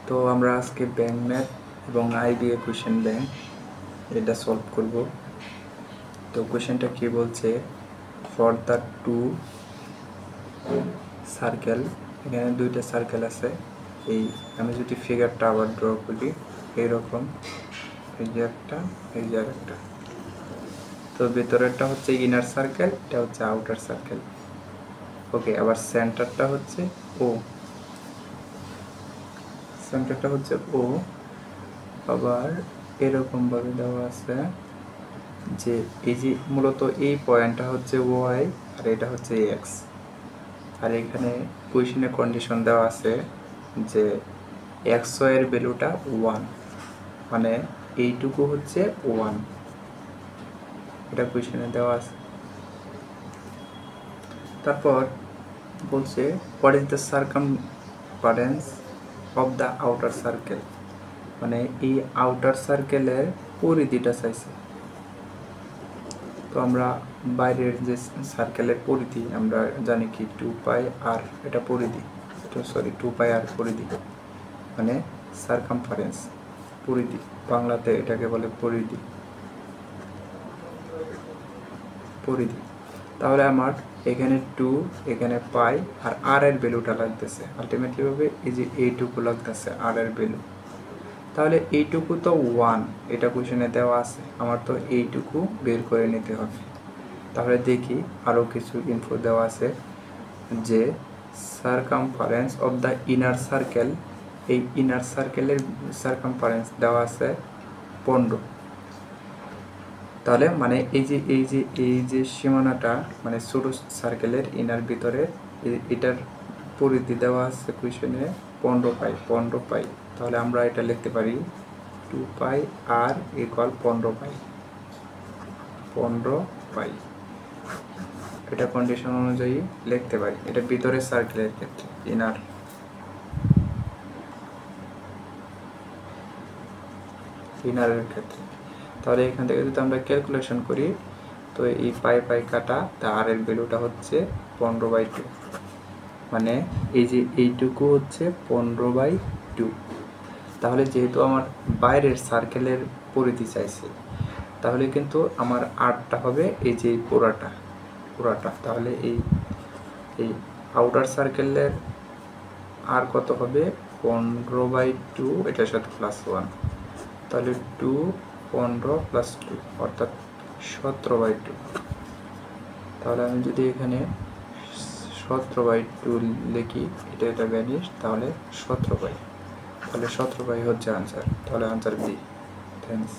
তো আমরা আজকে ব্যাংক ম্যাথ এবং আইবিএ কোয়েশ্চেন ব্যাংক এটা সলভ করব। তো কোয়েশ্চেনটা কি বলছে, ফর দ্য টু সার্কেল, এখানে দুইটা সার্কেল আছে। এই আমি যদি ফিগারটা আবার ড্র করি এইরকম, এই যে একটা, এই যে একটা। তো ভেতরেরটা হচ্ছে ইনার সার্কেল, এটা হচ্ছে আউটার সার্কেল। ওকে, আবার সেন্টারটা হচ্ছে ও, সেন্টারটা হচ্ছে ও। আবার এরকমভাবে দেওয়া আছে যে এই যে মূলত এই পয়েন্টটা হচ্ছে ওয়াই আর এটা হচ্ছে এক্স। আর এখানে কোয়েশ্চেনে কন্ডিশন দেওয়া আছে যে এক্স এর ভ্যালুটা 1, মানে এইটুকু হচ্ছে 1, এটা কোয়েশ্চেনে দেওয়া আছে। তারপর বলছে what is the circumference of the outer circle, মানে এই আউটার সার্কেলের পরিধিটা চাইছে। তো আমরা বাইরের যে সার্কেলের পরিধি আমরা জানি কি 2π আর, এটা পরিধি, সরি 2π আর পরিধি, মানে সার্কামফারেন্স, পরিধি, বাংলাতে এটাকে বলে পরিধি। পরিধি তাহলে আমার এখানে 2, এখানে পাই, আর আর এর ভ্যালুটা লাগতেছে আলটিমেটলি হবে এই যে এইটুকু লাগতেছে আর এর ভ্যালু। তাহলে এইটুকু তো 1, এটা কোশ্চেনে দেওয়া আছে, আমার তো এইটুকু বের করে নিতে হবে। তাহলে দেখি আরও কিছু ইনফো দেওয়া আছে যে circumference of the inner circle, এই ইনার সার্কেলের সার্কামফারেন্স দেওয়া আছে 15। তাহলে মানে এই যে সীমানাটা, মানে ছোটো সার্কেলের ইনার ভিতরে এটার পরিধি দেওয়া আছে কোয়েশ্চেনে 15π। তাহলে আমরা এটা লিখতে পারি 2π আর ইকুয়াল 15π। এটা কন্ডিশন অনুযায়ী লিখতে পারি, এটা ভিতরের সার্কেলের ক্ষেত্রে, ইনারের ক্ষেত্রে। তাহলে এখান থেকে যদি আমরা ক্যালকুলেশন করি, তো এই পাই কাটা, তা আর এর ভ্যালুটা হচ্ছে 15/2, মানে এই যে এইটুকু হচ্ছে 15/2। তাহলে যেহেতু আমার বাইরের সার্কেলের পরিধি চাইছে, তাহলে কিন্তু আমার আরটা হবে এই যে পুরাটা। তাহলে এই আউটার সার্কেলের আর কত হবে 15/2, এটার সাথে +1, তাহলে 2, 15 + 2 অর্থাৎ 17/2। তাহলে আমি যদি এখানে 17/2 লিখি, এটা ভ্যানিশ, তাহলে 17π, তাহলে 17π হচ্ছে আনসার। তাহলে আনসার বি। থ্যাংকস।